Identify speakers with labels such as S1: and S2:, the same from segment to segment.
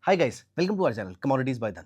S1: Hi guys, welcome to our channel commodities by Dhan.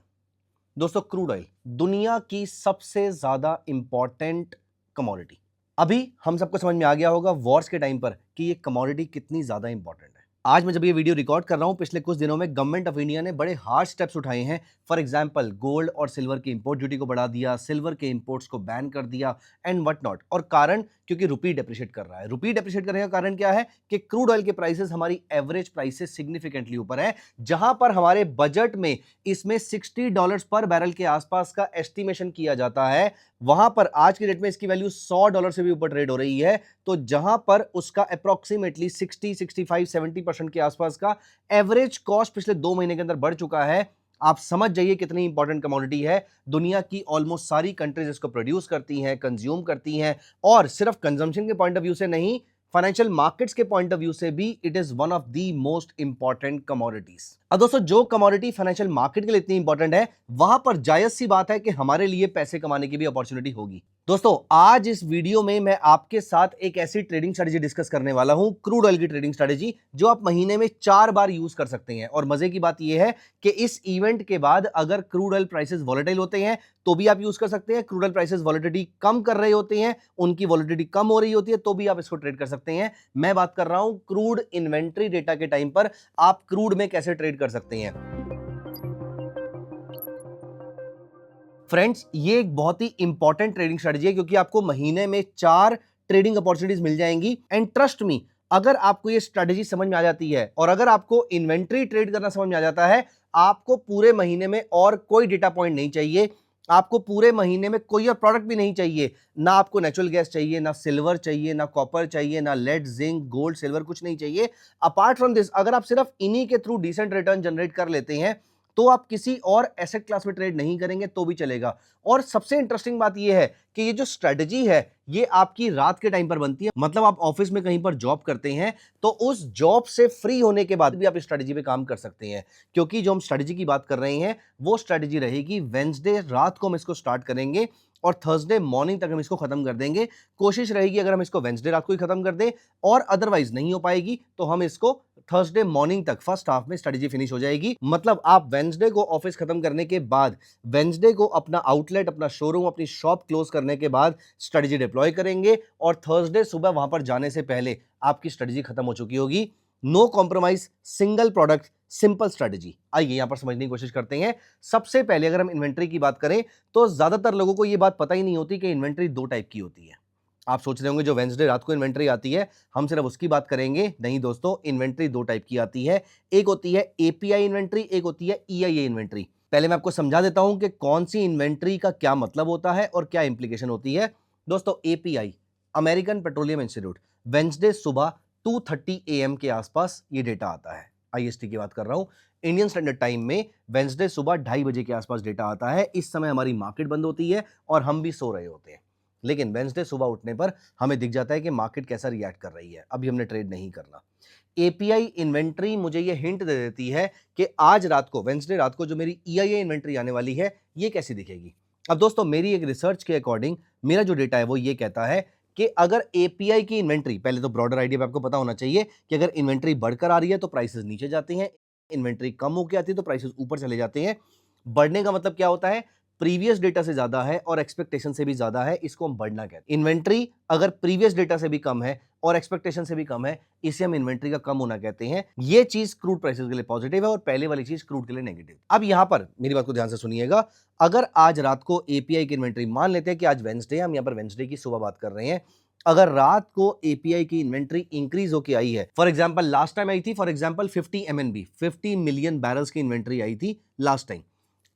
S1: दोस्तों, crude oil दुनिया की सबसे ज्यादा इंपॉर्टेंट कमोडिटी। अभी हम सबको समझ में आ गया होगा वॉर्स के टाइम पर कि ये कमोडिटी कितनी ज्यादा इंपॉर्टेंट है। आज मैं जब ये वीडियो रिकॉर्ड कर रहा हूं, पिछले कुछ दिनों में गवर्नमेंट ऑफ इंडिया ने बड़े हार्ड स्टेप्स उठाए हैं। फॉर एग्जांपल, गोल्ड और सिल्वर की इंपोर्ट ड्यूटी को बढ़ा दिया, सिल्वर के इंपोर्ट्स को बैन कर दिया एंड व्हाट नॉट। और कारण क्योंकि रुपी डेप्रिशिएट कर रहा है। रुपी डेप्रिशिएट करने का कारण क्या है कि क्रूड ऑयल के प्राइसेस हमारी एवरेज प्राइस से सिग्निफिकेंटली ऊपर है, जहां पर हमारे बजट में इसमें $60 पर बैरल के आसपास का एस्टिमेशन किया जाता है, वहां पर आज के डेट में इसकी वैल्यू $100 से भी ऊपर ट्रेड हो रही है। तो जहां पर उसका अप्रोक्सीमेटली 60, 65, 70% के आसपास का एवरेज कॉस्ट पिछले 2 महीने के अंदर बढ़ चुका है। आप समझ जाइए कितनी इंपॉर्टेंट कमोडिटी है। दुनिया की ऑलमोस्ट सारी कंट्रीज इसको प्रोड्यूस करती हैं, कंज्यूम करती हैं, और सिर्फ कंजम्पशन के पॉइंट ऑफ व्यू से नहीं, फाइनेंशियल मार्केट्स के पॉइंट ऑफ व्यू से भी it is one of the most important commodities. अब दोस्तों, जो कमोडिटी फाइनेंशियल मार्केट के लिए इतनी इंपॉर्टेंट है, वहां पर जायज सी बात है कि हमारे लिए पैसे कमाने की भी अपॉर्चुनिटी होगी। दोस्तों, आज इस वीडियो में मैं आपके साथ एक ऐसी ट्रेडिंग स्ट्रेटेजी डिस्कस करने वाला हूं, क्रूड ऑयल की ट्रेडिंग स्ट्रेटेजी, जो आप महीने में 4 बार यूज कर सकते हैं। और मजे की बात यह है कि इस इवेंट के बाद अगर क्रूड ऑयल प्राइसेस वॉलेटाइल होते हैं तो भी आप यूज कर सकते हैं। क्रूड ऑयल प्राइसेस वॉलेटिलिटी कम कर रहे होते हैं, उनकी वॉलेटिलिटी कम हो रही होती है, तो भी आप इसको ट्रेड कर सकते हैं। मैं बात कर रहा हूं क्रूड इन्वेंट्री डेटा के टाइम पर आप क्रूड में कैसे ट्रेड कर सकते हैं। फ्रेंड्स, ये एक बहुत ही इंपॉर्टेंट ट्रेडिंग स्ट्रेटजी है, क्योंकि आपको महीने में 4 ट्रेडिंग अपॉर्चुनिटीज मिल जाएंगी। एंड ट्रस्ट मी, अगर आपको ये स्ट्रेटजी समझ में आ जाती है और अगर आपको इन्वेंट्री ट्रेड करना समझ में आ जाता है, आपको पूरे महीने में और कोई डेटा पॉइंट नहीं चाहिए। आपको पूरे महीने में कोई और प्रोडक्ट भी नहीं चाहिए। ना आपको नेचुरल गैस चाहिए, ना सिल्वर चाहिए, ना कॉपर चाहिए, ना लेड, जिंक, गोल्ड, सिल्वर, कुछ नहीं चाहिए। अपार्ट फ्रॉम दिस, अगर आप सिर्फ इन्हीं के थ्रू डिसेंट रिटर्न जनरेट कर लेते हैं, तो आप किसी और एसेट क्लास में ट्रेड नहीं करेंगे तो भी चलेगा। और सबसे इंटरेस्टिंग बात यह है कि ये जो स्ट्रेटजी है, ये आपकी रात के टाइम पर बनती है। मतलब आप ऑफिस में कहीं पर जॉब करते हैं, तो उस जॉब से फ्री होने के बाद भी आप इस स्ट्रेटजी पे काम कर सकते हैं। क्योंकि जो हम स्ट्रेटजी की बात कर रहे हैं, वो स्ट्रेटजी रहेगी वेडनेसडे रात को हम इसको स्टार्ट करेंगे और थर्सडे मॉर्निंग तक हम इसको खत्म कर देंगे। कोशिश रहेगी अगर हम इसको वेडनेसडे रात को ही खत्म कर दें, और अदरवाइज नहीं हो पाएगी तो हम इसको थर्सडे मॉर्निंग तक, फर्स्ट हाफ में स्ट्रेटजी फिनिश हो जाएगी। मतलब आप वेडनेसडे को ऑफिस खत्म करने के बाद, वेडनेसडे को अपना आउटलेट, अपना शोरूम, अपनी शॉप क्लोज करने के बाद स्ट्रेटजी डिप्लॉय करेंगे, और थर्सडे सुबह वहां पर जाने से पहले आपकी स्ट्रेटजी खत्म हो चुकी होगी। No compromise, single product, simple strategy. आइए यहां पर समझने की कोशिश करते हैं। सबसे पहले अगर हम इन्वेंट्री की बात करें, तो ज्यादातर लोगों को यह बात पता ही नहीं होती कि इन्वेंट्री 2 टाइप की होती है। आप सोच रहे होंगे जो वेडनेसडे रात को इन्वेंट्री आती है हम सिर्फ उसकी बात करेंगे। नहीं दोस्तों, इन्वेंट्री 2 टाइप की आती है। एक होती है एपीआई इन्वेंट्री, एक होती है ईआईए इन्वेंट्री। पहले मैं आपको समझा देता हूं कि कौन सी इन्वेंट्री का क्या मतलब होता है और क्या इंप्लीकेशन होती है। दोस्तों, API, American petroleum institute, Wednesday सुबह 2:30 AM के आसपास ये डेटा आता है। आईएसटी की बात कर रहा हूं। इंडियन स्टैंडर्ड टाइम में वेडनेसडे सुबह 2:30 बजे के आसपास डेटा आता है। इस समय हमारी मार्केट बंद होती है और हम भी सो रहे होते हैं, लेकिन वेडनेसडे सुबह उठने पर हमें दिख जाता है कि मार्केट कैसा रिएक्ट कर रही है। अभी हमने ट्रेड नहीं करना। एपीआई इन्वेंट्री मुझे ये हिंट दे देती है कि आज रात को, वेडनेसडे रात को, जो मेरी ईआईए इन्वेंट्री आने वाली है, ये कैसी दिखेगी। अब दोस्तों, मेरी एक रिसर्च के अकॉर्डिंग मेरा जो डेटा है वो ये कहता है कि अगर एपीआई की इन्वेंट्री, पहले तो ब्रॉडर आइडिया आपको पता होना चाहिए कि अगर इन्वेंट्री बढ़कर आ रही है तो प्राइसेस नीचे जाते हैं, इन्वेंट्री कम होकर आती है तो प्राइसेस ऊपर चले जाते हैं। बढ़ने का मतलब क्या होता है? प्रीवियस डेटा से ज्यादा है और एक्सपेक्टेशन से भी ज्यादा है, इसको हम बढ़ना कहते हैं। इन्वेंट्री अगर प्रीवियस डेटा से भी कम है और एक्सपेक्टेशन से भी कम है, इसे हम इन्वेंट्री का कम होना कहते हैं। ये चीज क्रूड प्राइसेस के लिए पॉजिटिव है और पहले वाली चीज क्रूड के लिए नेगेटिव। अब यहां पर मेरी बात को ध्यान से सुनिएगा। अगर आज रात को एपीआई की इन्वेंट्री, मान लेते हैं कि आज वेडनेसडे, हम यहां पर वेडनेसडे की सुबह बात कर रहे हैं, अगर रात को एपीआई की इन्वेंट्री इंक्रीज होकर आई है, फॉर एग्जांपल लास्ट टाइम आई थी, for example 50 MNB, 50 million barrels की इन्वेंट्री आई थी लास्ट टाइम।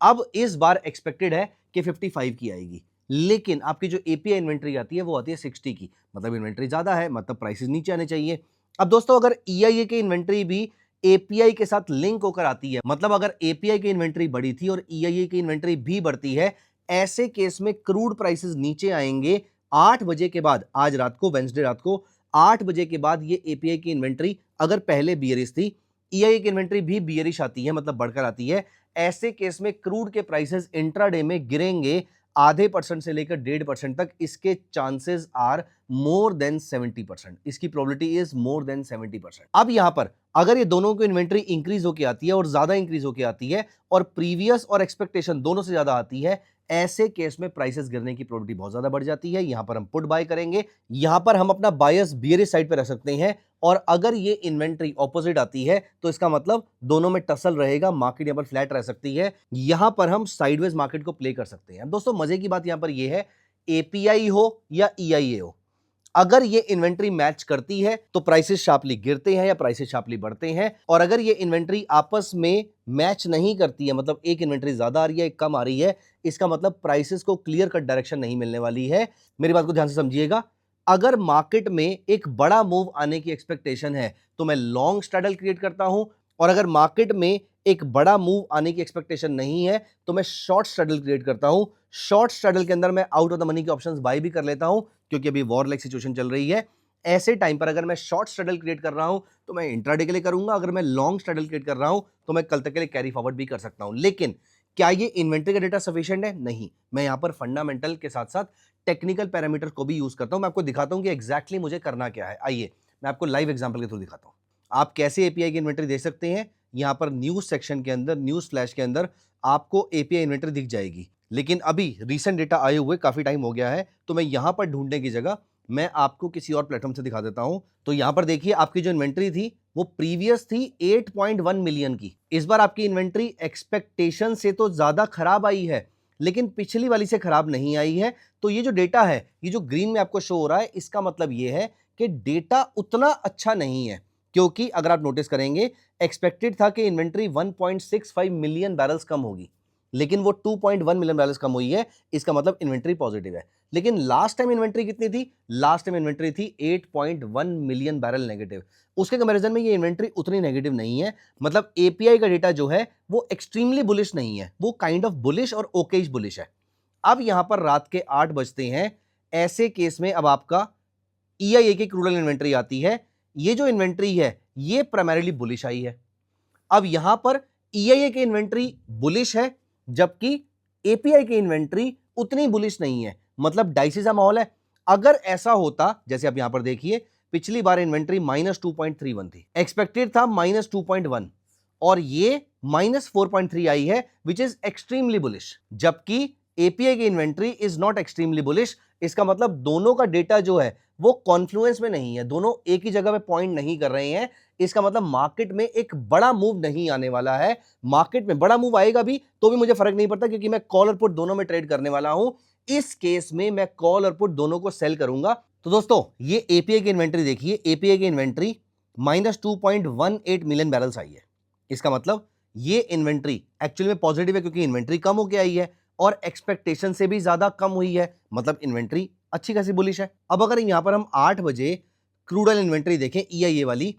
S1: अब इस बार एक्सपेक्टेड है कि 55 की आएगी, लेकिन आपकी जो एपीआई इन्वेंट्री आती है वो आती है 60 की। मतलब इन्वेंट्री ज्यादा है, मतलब प्राइसेस नीचे आने चाहिए। अब दोस्तों, अगर ईआईए की इन्वेंट्री भी एपीआई के साथ लिंक होकर आती है, मतलब अगर एपीआई की इन्वेंट्री बढ़ी थी और ईआईए की इन्वेंट्री भी बढ़ती है, ऐसे केस में क्रूड प्राइसेस नीचे आएंगे 8 बजे के बाद। आज रात को, वेडनेसडे रात को 8 बजे के बाद ये एपीआई की इन्वेंट्री अगर पहले बियरिश थी, ईआईए की इन्वेंट्री भी बियरिश आती है, मतलब बढ़कर आती है। ऐसे केस में क्रूड के प्राइसेस इंट्राडे में गिरेंगे आधे % से लेकर 1.5% तक इसके चांसेस आर मोर देन 70%। इसकी प्रोबेबिलिटी इज मोर देन 70%। अब यहां पर अगर ये दोनों की इन्वेंट्री इंक्रीज होकर आती है और ज्यादा इंक्रीज होकर आती है और प्रीवियस और एक्सपेक्टेशन दोनों से ज्यादा आती है, ऐसे केस में प्राइसेस गिरने की प्रोबेबिलिटी बहुत ज्यादा बढ़ जाती है। यहां पर हम पुट बाय करेंगे, यहां पर हम अपना बायस बियरिश साइड पे रख सकते हैं, और अगर ये इन्वेंट्री ऑपोजिट आती है तो इसका मतलब दोनों में टसल रहेगा, मार्केट यहां पर फ्लैट रह सकती है। यहां पर हम साइडवेज मार्केट को प्ले कर सकते हैं। दोस्तों मजे की बात यहां पर यह है, एपीआई हो या ईआईए हो, अगर ये इन्वेंट्री मैच करती है तो प्राइसेस शार्पली गिरते हैं या प्राइसेस शार्पली बढ़ते हैं, और अगर ये इन्वेंट्री आपस में मैच नहीं करती है, मतलब एक इन्वेंट्री ज्यादा आ रही है एक कम आ रही है, इसका मतलब प्राइसेस को क्लियर कट डायरेक्शन नहीं मिलने वाली है। मेरी बात को ध्यान से समझिएगा, अगर मार्केट में एक बड़ा मूव आने की एक्सपेक्टेशन है तो मैं लॉन्ग स्ट्रैडल क्रिएट करता हूं, और अगर मार्केट में एक बड़ा मूव आने की एक्सपेक्टेशन नहीं है तो मैं शॉर्ट स्ट्रैडल क्रिएट करता हूं। शॉर्ट स्ट्रैडल के अंदर मैं आउट ऑफ द मनी के ऑप्शंस बाय भी कर लेता हूं, क्योंकि अभी वॉर लाइक सिचुएशन चल रही है। ऐसे टाइम पर अगर मैं शॉर्ट स्ट्रैडल क्रिएट कर रहा हूं तो मैं इंट्राडे के लिए करूंगा, अगर मैं लॉन्ग स्ट्रैडल क्रिएट कर रहा हूं तो मैं कल तक के लिए कैरी फॉरवर्ड भी कर सकता हूं। लेकिन क्या ये इन्वेंट्री का डेटा सफिशिएंट है? नहीं, मैं यहां पर फंडामेंटल के साथ साथ टेक्निकल पैरामीटर को भी यूज करता हूं। मैं आपको दिखाता हूं कि एग्जैक्टली मुझे करना क्या है। आइए मैं आपको लाइव एग्जांपल के थ्रू दिखाता हूं आप कैसे एपीआई की इन्वेंट्री देख सकते हैं। यहां पर न्यूज सेक्शन के अंदर, न्यूज फ्लैश के अंदर आपको एपीआई इन्वेंट्री दिख जाएगी, लेकिन अभी रीसेंट डेटा आए हुए काफी टाइम हो गया है, तो मैं यहां पर ढूंढने की जगह मैं आपको किसी और प्लेटफॉर्म से दिखा देता हूं। तो यहां पर देखिए आपकी जो इन्वेंट्री थी वो प्रीवियस थी 8.1 मिलियन की। इस बार आपकी इन्वेंट्री एक्सपेक्टेशन से तो ज्यादा खराब आई है, लेकिन पिछली वाली से खराब नहीं आई है। तो ये जो डेटा है, ये जो ग्रीन में आपको शो हो रहा है, इसका मतलब ये है कि डेटा उतना अच्छा नहीं है, क्योंकि अगर आप नोटिस करेंगे एक्सपेक्टेड था कि इन्वेंट्री 1.65 मिलियन बैरल्स कम होगी, लेकिन वो 2.1 मिलियन बैरल्स कम हुई है। इसका मतलब इन्वेंट्री पॉजिटिव है। लेकिन लास्ट टाइम इन्वेंट्री कितनी थी? लास्ट टाइम इन्वेंट्री थी 8.1 मिलियन बैरल नेगेटिव। उसके कंपैरिजन में ये इन्वेंट्री उतनी नेगेटिव नहीं है। मतलब एपीआई का डेटा जो है वो एक्सट्रीमली बुलिश नहीं है, वो काइंड ऑफ बुलिश और ओकेज बुलिश है। अब यहां पर रात के 8 बजते हैं, ऐसे केस में अब आपका ईआईए की क्रूड ऑयल इन्वेंट्री आती है। ये जो इन्वेंट्री है ये प्राइमरीली बुलिश आई है। अब यहां पर ईआईए की इन्वेंट्री बुलिश है, जबकि एपीआई की इन्वेंट्री उतनी बुलिश नहीं है, मतलब डाइसी सा माहौल है। अगर ऐसा होता, जैसे आप यहां पर देखिए, पिछली बार इन्वेंट्री -2.31 थी, एक्सपेक्टेड था -2.1, और ये -4.3 आई है, विच इज एक्सट्रीमली बुलिश, जबकि एपीआई की inventory is not extremely bullish. इसका मतलब दोनों का डेटा जो है वो कॉन्फ्लुएंस में नहीं है, दोनों एक ही जगह पे पॉइंट नहीं कर रहे हैं। इसका मतलब मार्केट में एक बड़ा मूव नहीं आने वाला है। मार्केट में बड़ा मूव आएगा भी तो भी मुझे फर्क नहीं पड़ता, क्योंकि मैं कॉल और पुट दोनों में ट्रेड करने वाला हूं। इस केस में मैं कॉल और पुट दोनों को सेल करूंगा। तो दोस्तों ये एपीआई की इन्वेंट्री देखिए, एपीआई की इन्वेंट्री -2.18 मिलियन बैरल्स आई है। इसका मतलब ये इन्वेंट्री एक्चुअली में पॉजिटिव है, क्योंकि इन्वेंट्री कम होकर आई है और एक्सपेक्टेशन से भी ज्यादा कम हुई है, मतलब इन्वेंट्री अच्छी खासी बुलिश है। अब अगर यहां पर हम 8 बजे क्रूड ऑयल इन्वेंट्री देखें ईआईए वाली,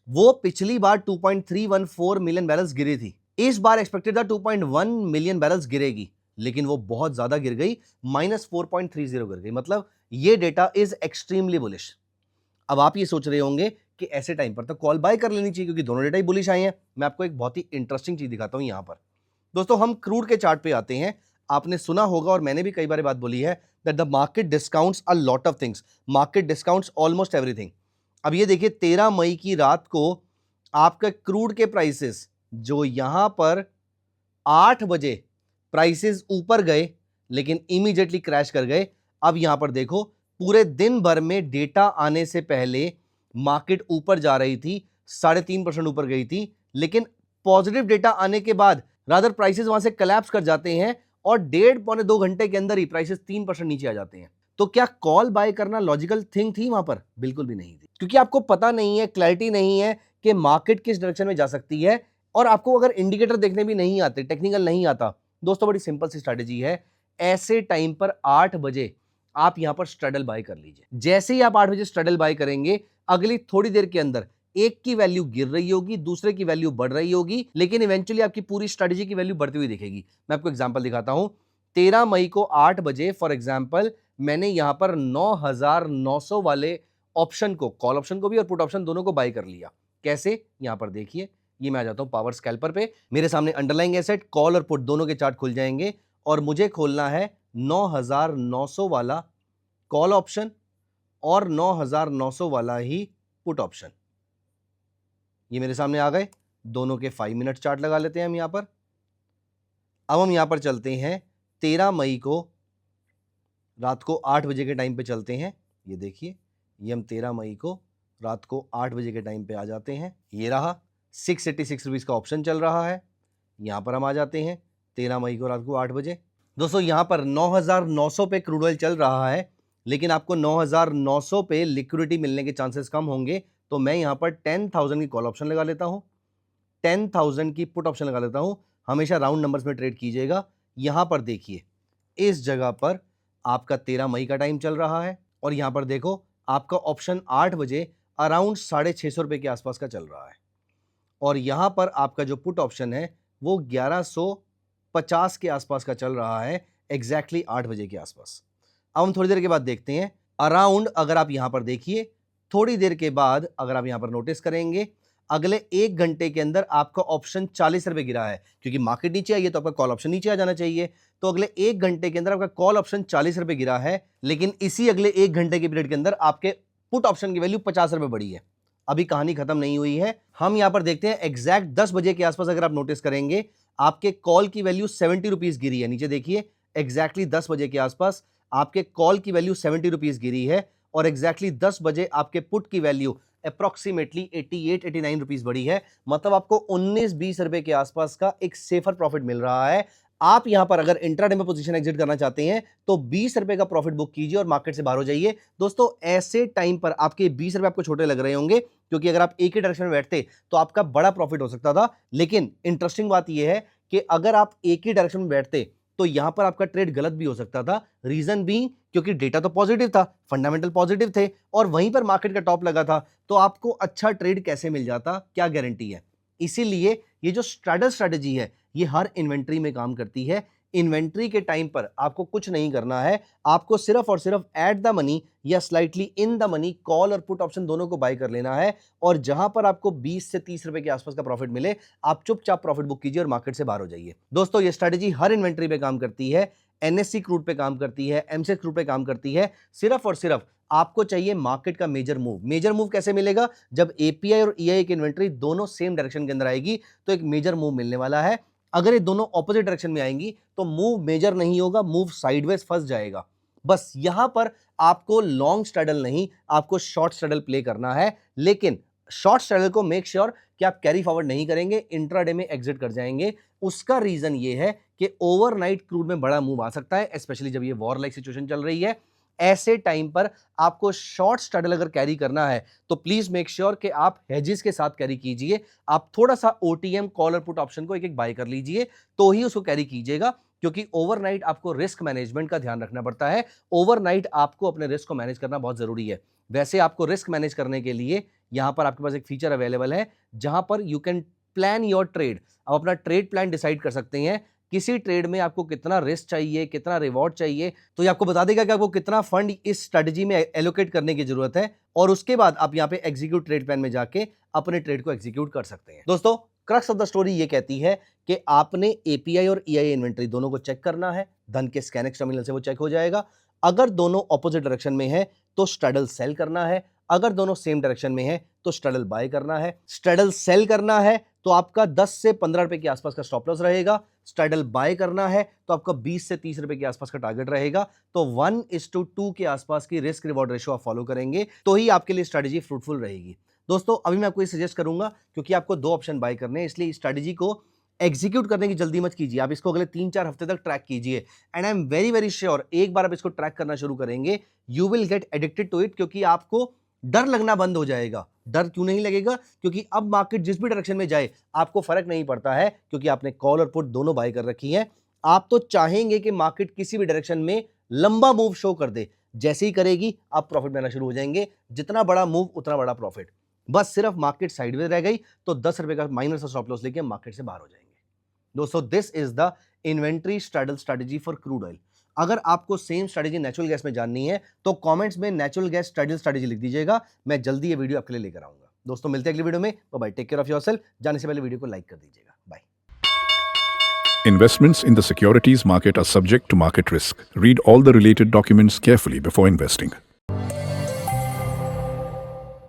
S1: वो पिछली बार 2.314 मिलियन बैरल्स गिरी थी। इस बार एक्सपेक्टेड था 2.1 मिलियन बैरल्स गिरेगी, लेकिन वो बहुत ज्यादा गिर गई, -4.30 गिर गई। मतलब ये डेटा इज एक्सट्रीमली बुलिश। अब आप ये सोच रहे होंगे कि ऐसे टाइम पर तो कॉल बाय कर लेनी चाहिए, क्योंकि दोनों डेटा ही बुलिश आए हैं। मैं आपको एक बहुत ही इंटरेस्टिंग चीज दिखाता हूं। यहां पर दोस्तों हम क्रूड के चार्ट पे आते हैं। आपने सुना होगा और मैंने भी कई बार बात बोली है that the market discounts a lot of things, market discounts almost everything. अब ये देखिए 13 मई की रात को आपका क्रूड के प्राइसेस जो यहां पर 8 बजे प्राइसेस ऊपर गए, लेकिन इमीडिएटली क्रैश कर गए। अब यहां पर देखो पूरे दिन भर में डेटा आने से पहले मार्केट ऊपर जा रही थी, 3.5% ऊपर गई थी, लेकिन पॉजिटिव डेटा आने के बाद रादर प्राइसेस वहां से कोलैप्स कर जाते हैं और 1.5-2 घंटे के अंदर ही प्राइसेस 3% नीचे आ जाते हैं। तो क्या कॉल बाय करना लॉजिकल थिंग थी वहां पर? बिल्कुल भी नहीं थी, क्योंकि आपको पता नहीं है, क्लैरिटी नहीं है कि मार्केट किस डायरेक्शन में जा सकती है, और आपको अगर इंडिकेटर देखने भी नहीं आते, टेक्निकल नहीं आता, दोस्तों बड़ी सिंपल सी स्ट्रैटेजी है। ऐसे टाइम पर 8 बजे आप यहां पर स्ट्रैडल बाय कर लीजिए। जैसे ही आप 8 बजे स्ट्रैडल बाय करेंगे, अगली थोड़ी देर के अंदर एक की वैल्यू गिर रही होगी, दूसरे की वैल्यू बढ़ रही होगी, लेकिन इवेंचुअली आपकी पूरी स्ट्रेटजी की वैल्यू बढ़ती हुई दिखेगी। मैं आपको एग्जांपल दिखाता हूं। 13 मई को 8 बजे फॉर एग्जांपल मैंने यहां पर 9,900 वाले ऑप्शन को, कॉल ऑप्शन को भी और पुट ऑप्शन दोनों को बाय कर लिया। कैसे? यहां पर देखिए, ये मैं आ जाता हूं पावर स्कैल्पर पे, मेरे सामने अंडरलाइंग एसेट, कॉल और पुट दोनों के चार्ट खुल जाएंगे, और मुझे खोलना है 9,900 वाला कॉल ऑप्शन और 9,900 वाला ही पुट ऑप्शन। ये मेरे सामने आ गए, दोनों के 5 मिनट चार्ट लगा लेते हैं हम यहां पर। अब हम यहां पर चलते हैं 13 मई को रात को 8 बजे के टाइम पे चलते हैं। ये देखिए, ये हम 13 मई को रात को 8 बजे के टाइम पे आ जाते हैं। ये रहा 686 रुपीज का ऑप्शन चल रहा है। यहां पर हम आ जाते हैं 13 मई को रात को 8 बजे। दोस्तों यहां पर 9,900 पे क्रूड ऑयल चल रहा है, लेकिन आपको 9,900 पे लिक्विडिटी मिलने के चांसेस कम होंगे, तो मैं यहां पर 10,000 की कॉल ऑप्शन लगा लेता हूं, 10,000 की पुट ऑप्शन लगा लेता हूं। हमेशा राउंड नंबर्स में ट्रेड कीजिएगा। यहां पर देखिए, इस जगह पर आपका 13 मई का टाइम चल रहा है और यहां पर देखो आपका ऑप्शन 8 बजे अराउंड 650 रुपए के आसपास का चल रहा है और यहां पर आपका जो पुट ऑप्शन है वो 1150 के आसपास का चल रहा है, एग्जैक्टली 8 बजे के आसपास। अब हम थोड़ी देर के बाद देखते हैं अराउंड, अगर आप यहां पर देखिए थोड़ी देर के बाद अगर आप यहां पर नोटिस करेंगे, अगले 1 घंटे के अंदर आपका ऑप्शन 40 रुपए गिरा है, क्योंकि मार्केट नीचे आई है तो आपका कॉल ऑप्शन नीचे आ जाना चाहिए। तो अगले 1 घंटे के अंदर आपका कॉल ऑप्शन 40 रुपए गिरा है, लेकिन इसी अगले 1 घंटे के पीरियड के अंदर आपके पुट ऑप्शन की वैल्यू 50 रुपए बढ़ी है। अभी कहानी खत्म नहीं हुई है। हम यहां पर देखते हैं एग्जैक्ट 10 बजे के आसपास अगर आप नोटिस करेंगे, आपके कॉल की वैल्यू 70 रुपीज गिरी है। नीचे देखिए, एग्जैक्टली 10 बजे के आसपास आपके कॉल की वैल्यू 70 रुपीज गिरी है और एग्जैक्टली 10 बजे आपके पुट की वैल्यू अप्रोक्सीमेटली 88-89 रुपीज बढ़ी है। मतलब आपको 19-20 रुपए के आसपास का एक सेफर प्रॉफिट मिल रहा है। आप यहां पर अगर इंट्राडे में पोजीशन एग्जिट करना चाहते हैं तो 20 रुपए का प्रॉफिट बुक कीजिए और मार्केट से बाहर हो जाइए। दोस्तों ऐसे टाइम पर आपके 20 रुपए आपको छोटे लग रहे होंगे, क्योंकि अगर आप एक ही डायरेक्शन में बैठते तो आपका बड़ा प्रॉफिट हो सकता था। लेकिन इंटरेस्टिंग बात यह है कि अगर आप एक ही डायरेक्शन में बैठते तो यहां पर आपका ट्रेड गलत भी हो सकता था। रीजन भी क्योंकि डेटा तो पॉजिटिव था, फंडामेंटल पॉजिटिव थे और वहीं पर मार्केट का टॉप लगा था, तो आपको अच्छा ट्रेड कैसे मिल जाता, क्या गारंटी है। इसीलिए ये जो स्ट्रैडल स्ट्रैटेजी है ये हर इन्वेंट्री में काम करती है। इन्वेंट्री के टाइम पर आपको कुछ नहीं करना है, आपको सिर्फ और सिर्फ एट द मनी या slightly in the money call और पुट ऑप्शन दोनों को बाय कर लेना है और जहां पर आपको 20 से 30 रुपए के आसपास का प्रॉफिट मिले, आप चुपचाप प्रॉफिट बुक कीजिए और मार्केट से बाहर हो जाइए। दोस्तों ये स्ट्रैटेजी हर इन्वेंट्री पे काम करती है, एनएससी क्रूड पे काम करती है, एमसीएक्स क्रूड पे काम करती है। सिर्फ और सिर्फ आपको चाहिए मार्केट का मेजर मूव। मेजर मूव कैसे मिलेगा? जब एपीआई और ईआई की इन्वेंट्री दोनों सेम डायरेक्शन के अंदर आएगी तो एक मेजर मूव मिलने वाला है। अगर ये दोनों ऑपोजिट डायरेक्शन में आएंगी तो मूव मेजर नहीं होगा, मूव साइडवेज फंस जाएगा। बस यहां पर आपको लॉन्ग स्ट्रैडल नहीं, आपको शॉर्ट स्ट्रैडल प्ले करना है। लेकिन शॉर्ट स्ट्रैडल को मेक श्योर कि आप कैरी फॉरवर्ड नहीं करेंगे, इंट्राडे में एग्जिट कर जाएंगे। उसका रीजन ये है कि ओवरनाइट क्रूड में बड़ा मूव आ सकता है, स्पेशली जब ये वॉर लाइक सिचुएशन चल रही है। ऐसे टाइम पर आपको शॉर्ट स्ट्रैडल अगर कैरी करना है तो प्लीज मेक श्योर कि आप हेजेस के साथ कैरी कीजिए। आप थोड़ा सा ओटीएम कॉल और पुट ऑप्शन को एक एक बाय कर लीजिए तो ही उसको कैरी कीजिएगा, क्योंकि ओवरनाइट आपको रिस्क मैनेजमेंट का ध्यान रखना पड़ता है। ओवरनाइट आपको अपने रिस्क को मैनेज करना बहुत जरूरी है। वैसे आपको रिस्क मैनेज करने के लिए यहां पर आपके पास एक फीचर अवेलेबल है जहां पर you can plan your trade. आप अपना ट्रेड प्लान डिसाइड कर सकते हैं, किसी ट्रेड में आपको कितना रिस्क चाहिए, कितना रिवॉर्ड चाहिए, तो ये आपको बता देगा कि आपको कितना फंड इस स्ट्रेटजी में एलोकेट करने की जरूरत है और उसके बाद आप यहां पे एग्जीक्यूट ट्रेड प्लान में जाके अपने ट्रेड को एग्जीक्यूट कर सकते हैं। दोस्तों क्रक्स ऑफ द स्टोरी ये कहती है कि आपने एपीआई और ईआई इन्वेंट्री दोनों को चेक करना है। धन के स्कैनेक्स टर्मिनल से वो चेक हो जाएगा। अगर दोनों ऑपोजिट डायरेक्शन में है तो स्ट्रैडल सेल करना है, अगर दोनों सेम डायरेक्शन में है तो स्ट्रैडल बाय करना है। स्ट्रैडल सेल करना है तो आपका 10 से 15 रुपए के आसपास का स्टॉप लॉस रहेगा। स्ट्रैडल बाय करना है तो आपका 20 से 30 रुपए के आसपास का टारगेट रहेगा। तो 1:2 के आसपास की रिस्क रिवॉर्ड रेशियो आप फॉलो करेंगे तो ही आपके लिए स्ट्रैटेजी फ्रूटफुल रहेगी। दोस्तों अभी मैं आपको ये सजेस्ट करूंगा, क्योंकि आपको 2 ऑप्शन बाय करने हैं, इसलिए इस स्ट्रैटेजी को एग्जीक्यूट करने की जल्दी मत कीजिए। आप इसको अगले 3-4 हफ्ते तक ट्रैक कीजिए and I am very very sure एक बार आप इसको ट्रैक करना शुरू करेंगे you will get addicted to it, क्योंकि आपको डर लगना बंद हो जाएगा। डर क्यों नहीं लगेगा? क्योंकि अब मार्केट जिस भी डायरेक्शन में जाए आपको फर्क नहीं पड़ता है, क्योंकि आपने कॉल और पुट दोनों बाय कर रखी है। आप तो चाहेंगे कि मार्केट किसी भी डायरेक्शन में लंबा मूव शो कर दे, जैसे ही करेगी आप प्रॉफिट में आना शुरू हो जाएंगे। जितना बड़ा मूव उतना बड़ा प्रॉफिट। बस सिर्फ मार्केट साइडवेज रह गई तो 10 रुपए का माइनर सा स्टॉप लॉस लेके मार्केट से बाहर हो जाएंगे। दोस्तों this is the inventory straddle strategy for crude oil. अगर आपको सेम स्ट्रैटेजी नेचुरल गैस में जाननी है तो कमेंट्स में नेचुरल गैस स्ट्रैडल स्ट्रैटेजी लिख दीजिएगा, मैं जल्दी ये वीडियो आपके लिए लेकर आऊंगा। दोस्तों मिलते हैं अगली वीडियो में। Bye, take care of yourself. जाने से पहले वीडियो को लाइक कर दीजिएगा। Bye.
S2: Investments in the securities market are subject to market risk. Read all the related documents carefully before investing.